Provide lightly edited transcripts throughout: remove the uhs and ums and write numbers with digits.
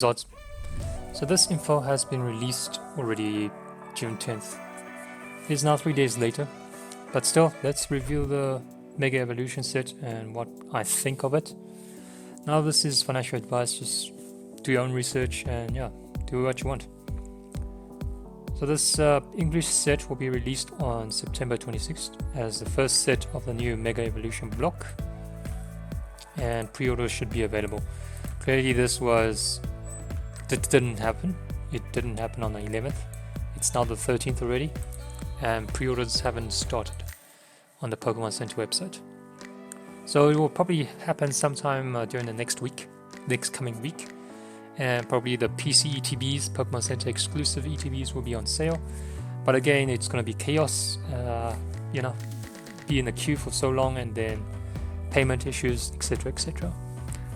results. So this info has been released already June 10th. It is now 3 days later, but still, let's review the Mega Evolution set and what I think of it. Now this is financial advice, just do your own research and yeah, do what you want. So this English set will be released on September 26th as the first set of the new Mega Evolution block, and pre-orders should be available. Clearly that didn't happen. It didn't happen on the 11th. It's now the 13th already, and pre-orders haven't started on the Pokemon Center website. So it will probably happen sometime during the next coming week. And probably the PC ETBs, Pokemon Center exclusive ETBs, will be on sale. But again, it's going to be chaos. Be in the queue for so long and then payment issues, etc., etc.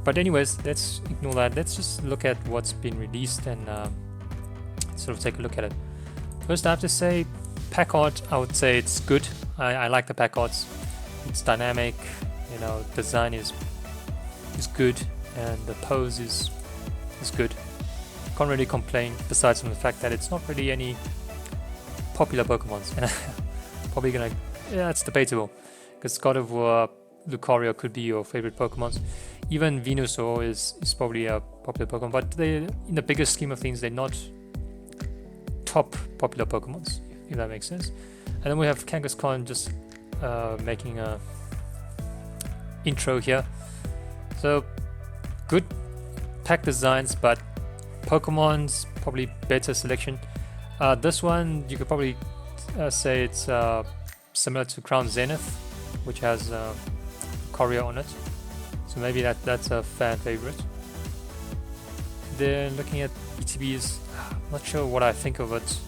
But anyways, let's ignore that. Let's just look at what's been released and sort of take a look at it. First, I have to say, pack art, I would say it's good. I like the pack arts. It's dynamic, design is good, and the pose is good. Can't really complain, besides from the fact that it's not really any popular Pokemons. And probably it's debatable, because God of War, Lucario could be your favorite Pokemons. Even Venusaur is probably a popular Pokemon, but in the bigger scheme of things, they're not top popular Pokemons, if that makes sense. And then we have Kangaskhan just making a intro here. So good pack designs, but Pokemon's probably better selection. This one you could probably say it's similar to Crown Zenith, which has Corio on it. So maybe that's a fan favorite. Then looking at ETBs, I'm not sure what I think of it.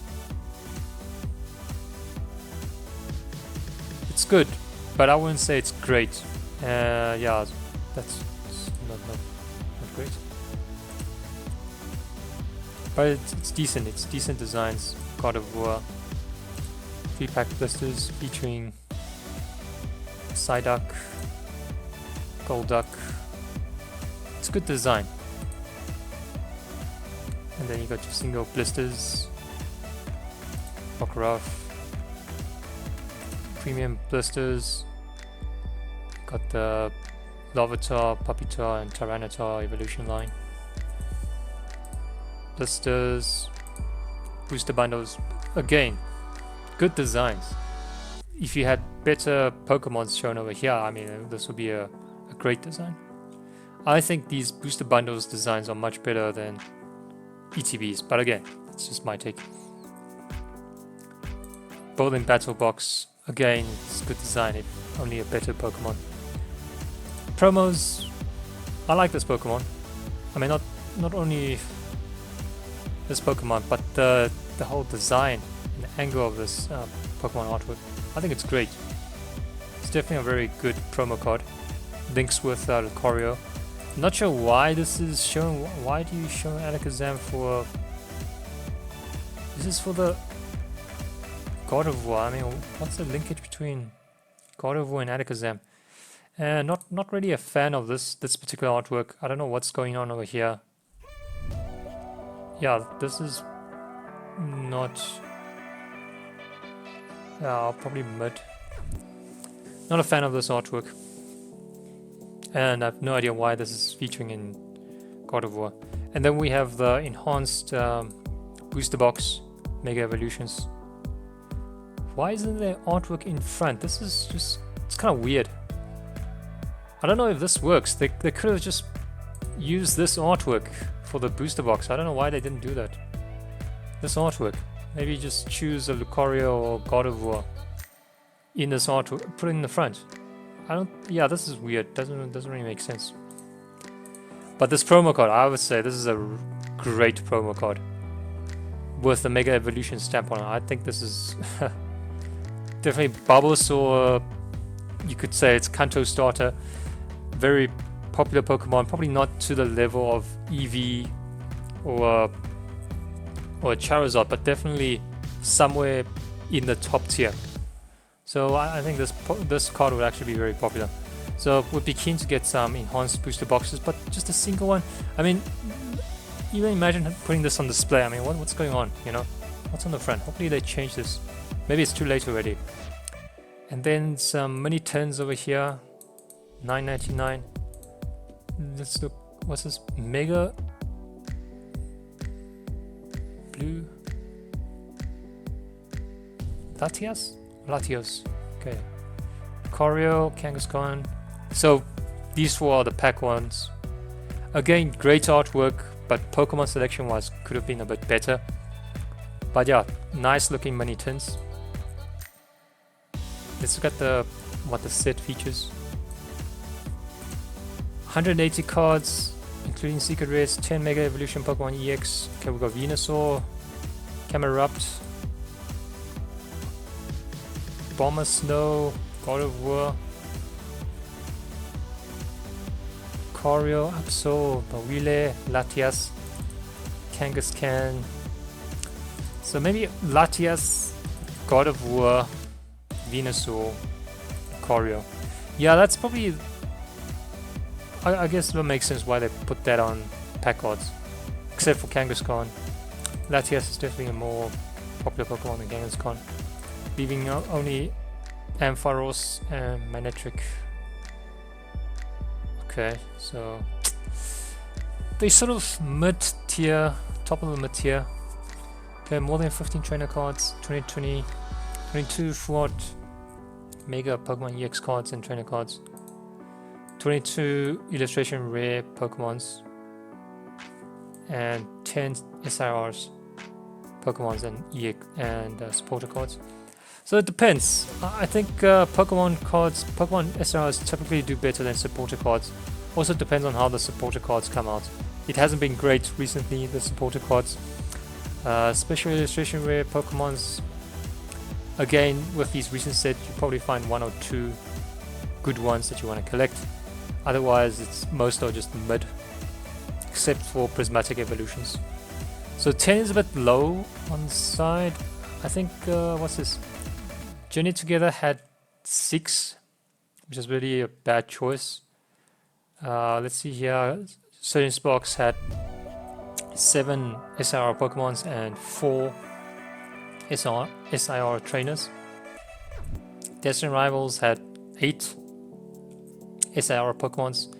It's good, but I wouldn't say it's great. Yeah, that's not great. But it's decent. It's decent designs. God of War 3-pack blisters featuring Psyduck, Golduck. It's good design. And then you got your single blisters, Rockruff, premium blisters. Got the Larvitar, Pupitar, and Tyranitar evolution line. Blisters, booster bundles. Again, good designs. If you had better Pokemons shown over here, I mean, this would be a great design. I think these booster bundles designs are much better than ETBs, but again, it's just my take. Bowling Battle Box, again, it's good design, if only a better Pokemon. Promos, I like this Pokemon. I mean, not only this Pokemon, but the whole design and the angle of this Pokemon artwork. I think it's great. It's definitely a very good promo card. Links with Lucario. I'm not sure why this is shown. Why do you show Alakazam for? Is this for the God of War? I mean, what's the linkage between God of War and Alakazam? Not really a fan of this particular artwork. I don't know what's going on over here. Yeah, this is not. Probably mid. Not a fan of this artwork. And I have no idea why this is featuring in God of War. And then we have the enhanced booster box Mega Evolutions. Why isn't there artwork in front? This is just, it's kind of weird. I don't know if this works. They could have just used this artwork for the booster box. I don't know why they didn't do that. This artwork. Maybe just choose a Lucario or God of War in this artwork, put it in the front. Yeah, this is weird. Doesn't really make sense. But this promo card, I would say this is a great promo card with the Mega Evolution stamp on it. I think this is definitely Bulbasaur. You could say it's Kanto starter. Very popular Pokemon. Probably not to the level of Eevee or Charizard, but definitely somewhere in the top tier. So I think this card would actually be very popular. So would be keen to get some enhanced booster boxes, but just a single one. I mean, even imagine putting this on display. I mean, what's going on, you know? What's on the front? Hopefully they change this. Maybe it's too late already. And then some mini tins over here, $9.99. Let's look. What's this? Mega Blue Latios. Okay. Choreo, Kangaskhan. So these four are the pack ones. Again, great artwork, but Pokemon selection wise could have been a bit better. But yeah, nice looking mini tins. Let's look at what the set features. 180 cards, including Secret Rares, 10 Mega Evolution Pokemon EX. Okay, we've got Venusaur, Camerupt, Bomber Snow, God of War, Choreo, Absol, Bawile, Latias, Kangaskhan. So maybe Latias, God of War, Venusaur, Choreo. Yeah, that's probably... I guess it makes sense why they put that on pack cards. Except for Kangaskhan. Latias is definitely a more popular Pokemon than Kangaskhan. Leaving only Ampharos and Manectric. Okay, so... they sort of mid-tier, top of the mid-tier. Okay, more than 15 trainer cards, 22 full Mega Pokemon EX cards and trainer cards. 22 illustration rare Pokemons and 10 SIRs Pokemons and EX and supporter cards. So it depends. I think Pokemon SIRs typically do better than supporter cards. Also depends on how the supporter cards come out. It hasn't been great recently, the supporter cards. Special illustration rare Pokemons. Again, with these recent sets, you probably find one or two good ones that you want to collect. Otherwise, most are just mid, except for prismatic evolutions. So 10 is a bit low on the side. I think, what's this? Journey Together had 6, which is really a bad choice. Let's see here. Surgeon Sparks had 7 SIR Pokemons and 4 SIR trainers. Destiny Rivals had 8 SIR Pokemons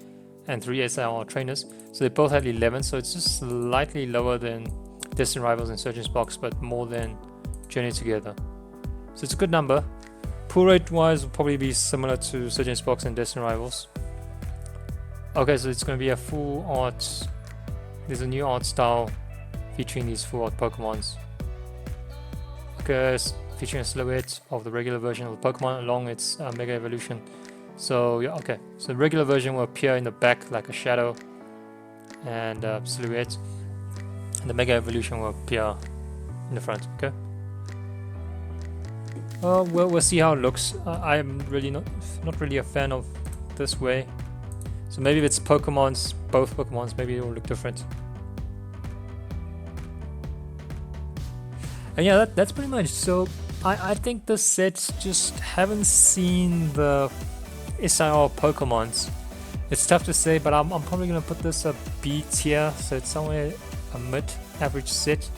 and 3 SIR trainers, so they both had 11, so it's just slightly lower than Destiny Rivals and Surgeon Sparks, but more than Journey Together. So it's a good number. Pull rate wise will probably be similar to Surgeon Sparks and Destiny Rivals. Okay, so it's going to be a full art. There's a new art style featuring these full art Pokemons. Okay, featuring a silhouette of the regular version of the Pokemon along its Mega Evolution. So yeah, okay. So the regular version will appear in the back like a shadow and silhouette, and the Mega Evolution will appear in the front. Okay. Well, we'll see how it looks. I'm really not really a fan of this way. So maybe if it's both Pokemons, maybe it will look different. And yeah, that's pretty much. So I think the sets just haven't seen the SIR Pokemons. It's tough to say, but I'm probably gonna put this a B tier, so it's somewhere a mid-average set.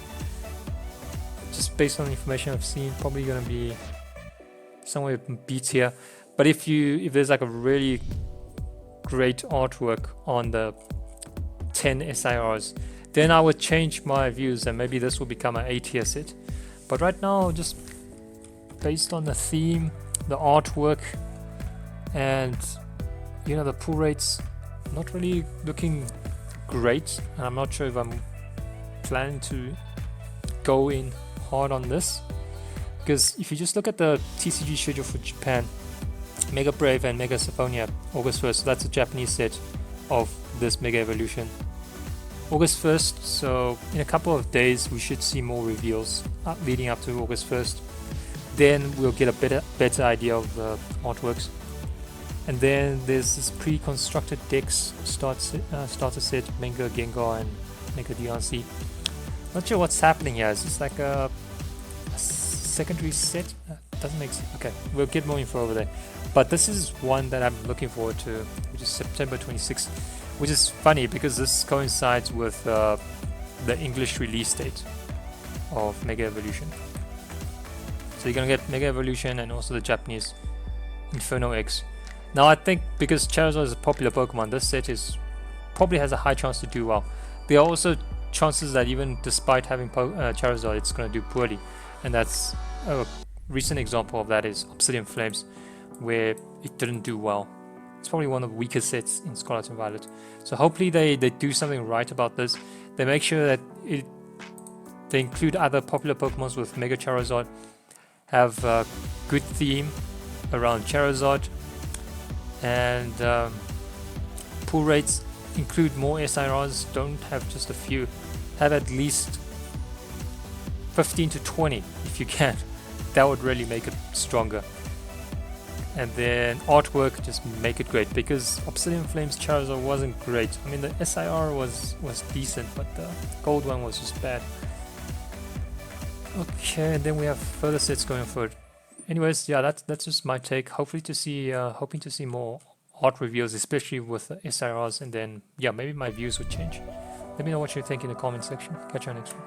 Just based on the information I've seen, probably gonna be somewhere B tier. But if there's like a really great artwork on the 10 SIRs, then I would change my views and maybe this will become an A tier set. But right now, just based on the theme, the artwork, and you know, the pull rates not really looking great, and I'm not sure if I'm planning to go in hard on this, because if you just look at the TCG schedule for Japan, Mega Brave and Mega Symphonia August 1st, so that's a Japanese set of this Mega Evolution. August 1st, so in a couple of days we should see more reveals leading up to August 1st. Then we'll get a better idea of the artworks. And then there's this pre-constructed decks starter set, Mega Gengar and Mega DRC. Not sure what's happening here. Is this like a secondary set? Doesn't make sense. Okay, we'll get more info over there. But this is one that I'm looking forward to, which is September 26th. Which is funny because this coincides with the English release date of Mega Evolution. So you're gonna get Mega Evolution and also the Japanese Inferno X. Now I think because Charizard is a popular Pokemon, this set is probably has a high chance to do well. There are also chances that even despite having Charizard, it's gonna do poorly, and that's a recent example of that is Obsidian Flames, where it didn't do well. It's probably one of the weaker sets in Scarlet and Violet. So hopefully they do something right about this. They make sure that they include other popular Pokemons with Mega Charizard, have a good theme around Charizard, and pull rates include more SIRs, don't have just a few, have at least 15 to 20 if you can. That would really make it stronger. And then artwork, just make it great, because Obsidian Flames Charizard wasn't great. I mean, the SIR was decent, but the gold one was just bad. Okay, and then we have further sets going forward. Anyways, yeah, that's just my take. Hopefully to see, hoping to see more art reveals, especially with the SIRs, and then yeah, maybe my views would change. Let me know what you think in the comment section. Catch you on next one.